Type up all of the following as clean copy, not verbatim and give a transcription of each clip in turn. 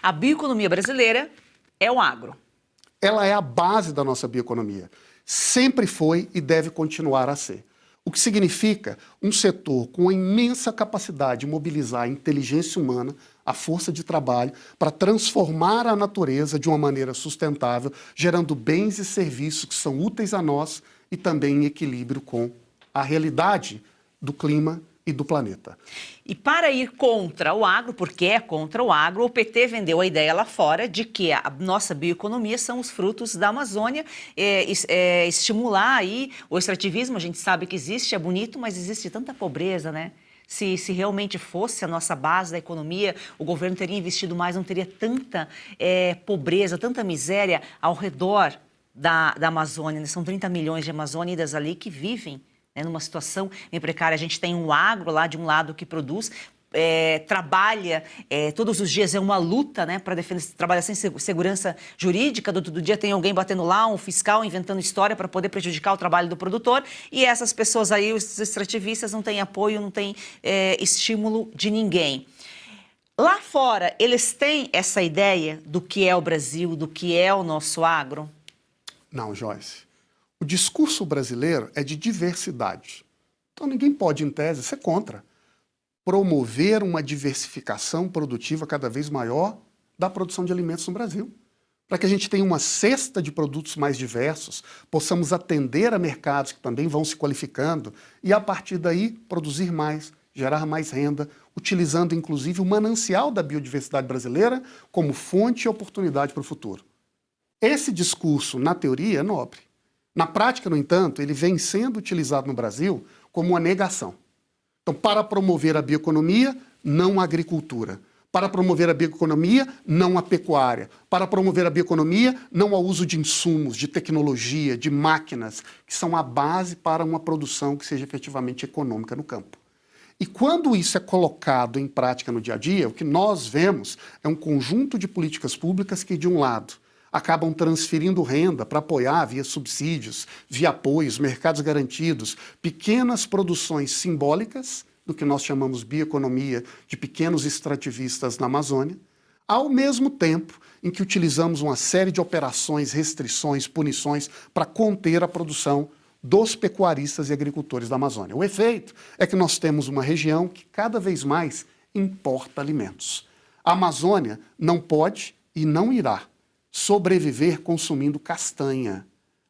A bioeconomia brasileira é o agro. Ela é a base da nossa bioeconomia. Sempre foi e deve continuar a ser. O que significa um setor com a imensa capacidade de mobilizar a inteligência humana, a força de trabalho, para transformar a natureza de uma maneira sustentável, gerando bens e serviços que são úteis a nós e também em equilíbrio com a realidade do clima e do planeta. E para ir contra o agro, porque é contra o agro, o PT vendeu a ideia lá fora de que a nossa bioeconomia são os frutos da Amazônia, estimular aí o extrativismo. A gente sabe que existe, é bonito, mas existe tanta pobreza, né? Se realmente fosse a nossa base da economia, o governo teria investido mais, não teria tanta pobreza, tanta miséria ao redor da Amazônia, né? São 30 milhões de amazônidas ali que vivem, né, numa situação bem precária. A gente tem um agro lá de um lado que produz, trabalha todos os dias, é uma luta, né, para defender, trabalha sem segurança jurídica, do dia tem alguém batendo lá, um fiscal inventando história para poder prejudicar o trabalho do produtor, e essas pessoas aí, os extrativistas, não têm apoio, não têm estímulo de ninguém. Lá fora, eles têm essa ideia do que é o Brasil, do que é o nosso agro? Não, Joyce. O discurso brasileiro é de diversidade. Então ninguém pode, em tese, ser contra promover uma diversificação produtiva cada vez maior da produção de alimentos no Brasil. Para que a gente tenha uma cesta de produtos mais diversos, possamos atender a mercados que também vão se qualificando e, a partir daí, produzir mais, gerar mais renda, utilizando, inclusive, o manancial da biodiversidade brasileira como fonte e oportunidade para o futuro. Esse discurso, na teoria, é nobre. Na prática, no entanto, ele vem sendo utilizado no Brasil como uma negação. Então, para promover a bioeconomia, não a agricultura. Para promover a bioeconomia, não a pecuária. Para promover a bioeconomia, não ao uso de insumos, de tecnologia, de máquinas, que são a base para uma produção que seja efetivamente econômica no campo. E quando isso é colocado em prática no dia a dia, o que nós vemos é um conjunto de políticas públicas que, de um lado, acabam transferindo renda para apoiar via subsídios, via apoios, mercados garantidos, pequenas produções simbólicas, do que nós chamamos bioeconomia, de pequenos extrativistas na Amazônia, ao mesmo tempo em que utilizamos uma série de operações, restrições, punições para conter a produção dos pecuaristas e agricultores da Amazônia. O efeito é que nós temos uma região que cada vez mais importa alimentos. A Amazônia não pode e não irá sobreviver consumindo castanha,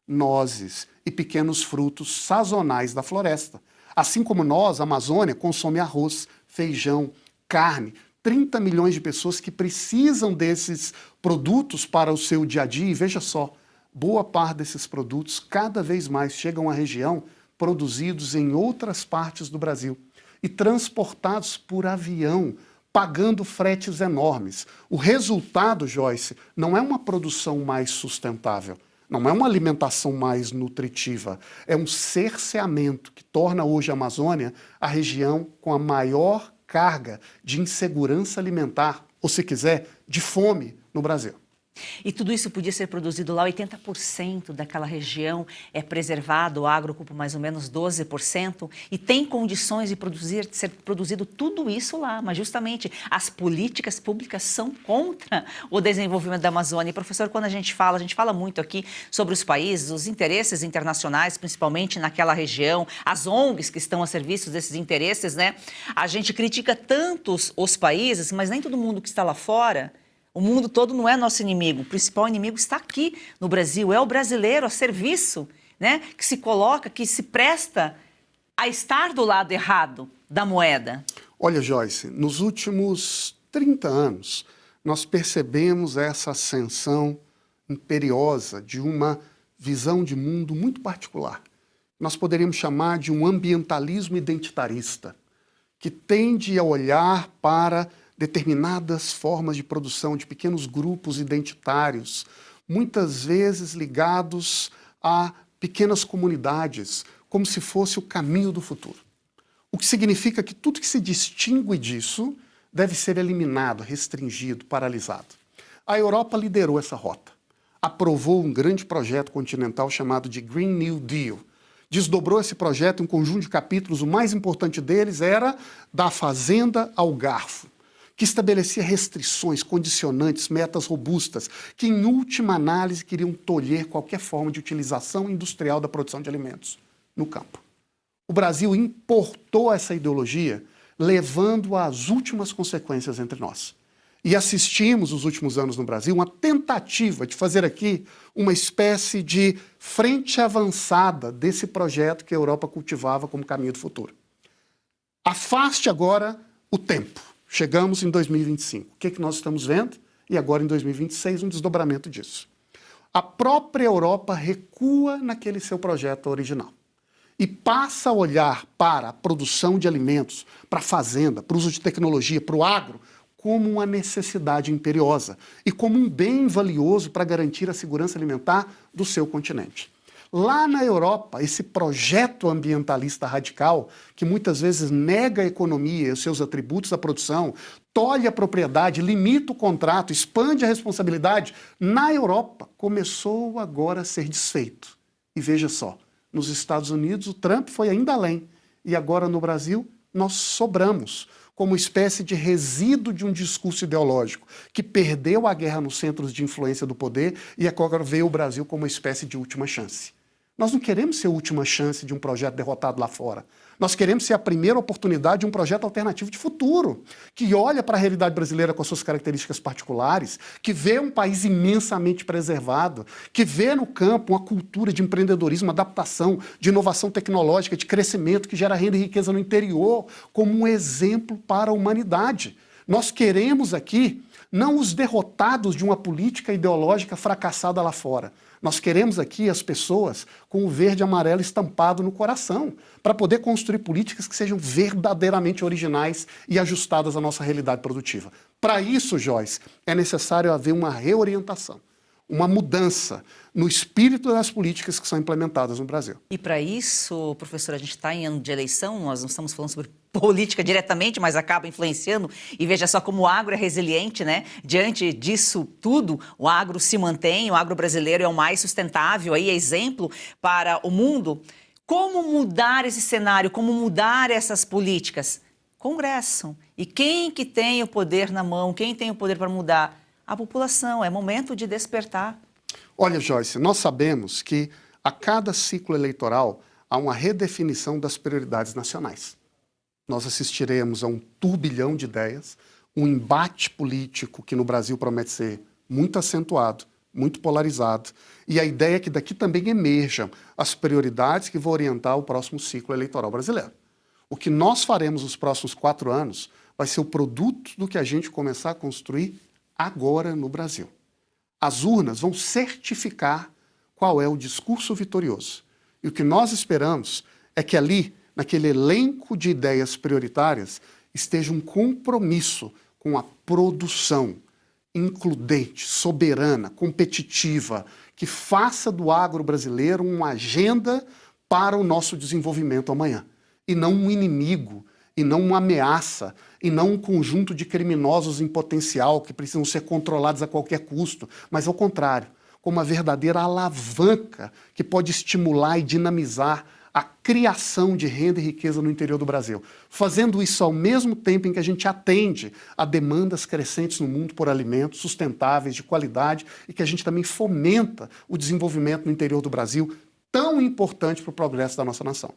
nozes e pequenos frutos sazonais da floresta. Assim como nós, a Amazônia, consome arroz, feijão, carne, 30 milhões de pessoas que precisam desses produtos para o seu dia a dia. E veja só, boa parte desses produtos cada vez mais chegam à região produzidos em outras partes do Brasil e transportados por avião, pagando fretes enormes. O resultado, Joyce, não é uma produção mais sustentável, não é uma alimentação mais nutritiva, é um cerceamento que torna hoje a Amazônia a região com a maior carga de insegurança alimentar, ou se quiser, de fome no Brasil. E tudo isso podia ser produzido lá, 80% daquela região é preservado, o agro ocupa mais ou menos 12%, e tem condições de ser produzido tudo isso lá, mas justamente as políticas públicas são contra o desenvolvimento da Amazônia. E, professor, quando a gente fala muito aqui sobre os países, os interesses internacionais, principalmente naquela região, as ONGs que estão a serviço desses interesses, né? A gente critica tantos os países, mas nem todo mundo que está lá fora. O mundo todo não é nosso inimigo, o principal inimigo está aqui no Brasil, é o brasileiro a serviço, né? Que se coloca, que se presta a estar do lado errado da moeda. Olha, Joyce, nos últimos 30 anos, nós percebemos essa ascensão imperiosa de uma visão de mundo muito particular. Nós poderíamos chamar de um ambientalismo identitarista, que tende a olhar para determinadas formas de produção de pequenos grupos identitários, muitas vezes ligados a pequenas comunidades, como se fosse o caminho do futuro. O que significa que tudo que se distingue disso deve ser eliminado, restringido, paralisado. A Europa liderou essa rota, aprovou um grande projeto continental chamado de Green New Deal, desdobrou esse projeto em um conjunto de capítulos, o mais importante deles era da fazenda ao garfo, que estabelecia restrições, condicionantes, metas robustas, que em última análise queriam tolher qualquer forma de utilização industrial da produção de alimentos no campo. O Brasil importou essa ideologia, levando às últimas consequências entre nós. E assistimos, nos últimos anos no Brasil, uma tentativa de fazer aqui uma espécie de frente avançada desse projeto que a Europa cultivava como caminho do futuro. Afaste agora o tempo. Chegamos em 2025. O que é que nós estamos vendo? E agora em 2026, um desdobramento disso. A própria Europa recua naquele seu projeto original e passa a olhar para a produção de alimentos, para a fazenda, para o uso de tecnologia, para o agro, como uma necessidade imperiosa e como um bem valioso para garantir a segurança alimentar do seu continente. Lá na Europa, esse projeto ambientalista radical, que muitas vezes nega a economia e os seus atributos da produção, tolhe a propriedade, limita o contrato, expande a responsabilidade, na Europa começou agora a ser desfeito. E veja só, nos Estados Unidos o Trump foi ainda além, e agora no Brasil nós sobramos como espécie de resíduo de um discurso ideológico que perdeu a guerra nos centros de influência do poder e agora veio o Brasil como uma espécie de última chance. Nós não queremos ser a última chance de um projeto derrotado lá fora. Nós queremos ser a primeira oportunidade de um projeto alternativo de futuro, que olha para a realidade brasileira com as suas características particulares, que vê um país imensamente preservado, que vê no campo uma cultura de empreendedorismo, adaptação, de inovação tecnológica, de crescimento que gera renda e riqueza no interior, como um exemplo para a humanidade. Nós queremos aqui não os derrotados de uma política ideológica fracassada lá fora. Nós queremos aqui as pessoas com o verde e amarelo estampado no coração, para poder construir políticas que sejam verdadeiramente originais e ajustadas à nossa realidade produtiva. Para isso, Joyce, é necessário haver uma reorientação, uma mudança no espírito das políticas que são implementadas no Brasil. E para isso, professor, a gente está em ano de eleição, nós não estamos falando sobre política diretamente, mas acaba influenciando. E veja só como o agro é resiliente, né? Diante disso tudo, o agro se mantém, o agro brasileiro é o mais sustentável, aí é exemplo para o mundo. Como mudar esse cenário, como mudar essas políticas? Congresso. E quem que tem o poder na mão, quem tem o poder para mudar? A população. É momento de despertar. Olha, Joyce, nós sabemos que a cada ciclo eleitoral há uma redefinição das prioridades nacionais. Nós assistiremos a um turbilhão de ideias, um embate político que no Brasil promete ser muito acentuado, muito polarizado, e a ideia é que daqui também emerjam as prioridades que vão orientar o próximo ciclo eleitoral brasileiro. O que nós faremos nos próximos 4 anos vai ser o produto do que a gente começar a construir agora no Brasil. As urnas vão certificar qual é o discurso vitorioso. E o que nós esperamos é que ali, naquele elenco de ideias prioritárias, esteja um compromisso com a produção includente, soberana, competitiva, que faça do agro brasileiro uma agenda para o nosso desenvolvimento amanhã. E não um inimigo, e não uma ameaça, e não um conjunto de criminosos em potencial que precisam ser controlados a qualquer custo, mas ao contrário, como uma verdadeira alavanca que pode estimular e dinamizar a criação de renda e riqueza no interior do Brasil. Fazendo isso ao mesmo tempo em que a gente atende a demandas crescentes no mundo por alimentos sustentáveis, de qualidade, e que a gente também fomenta o desenvolvimento no interior do Brasil, tão importante para o progresso da nossa nação.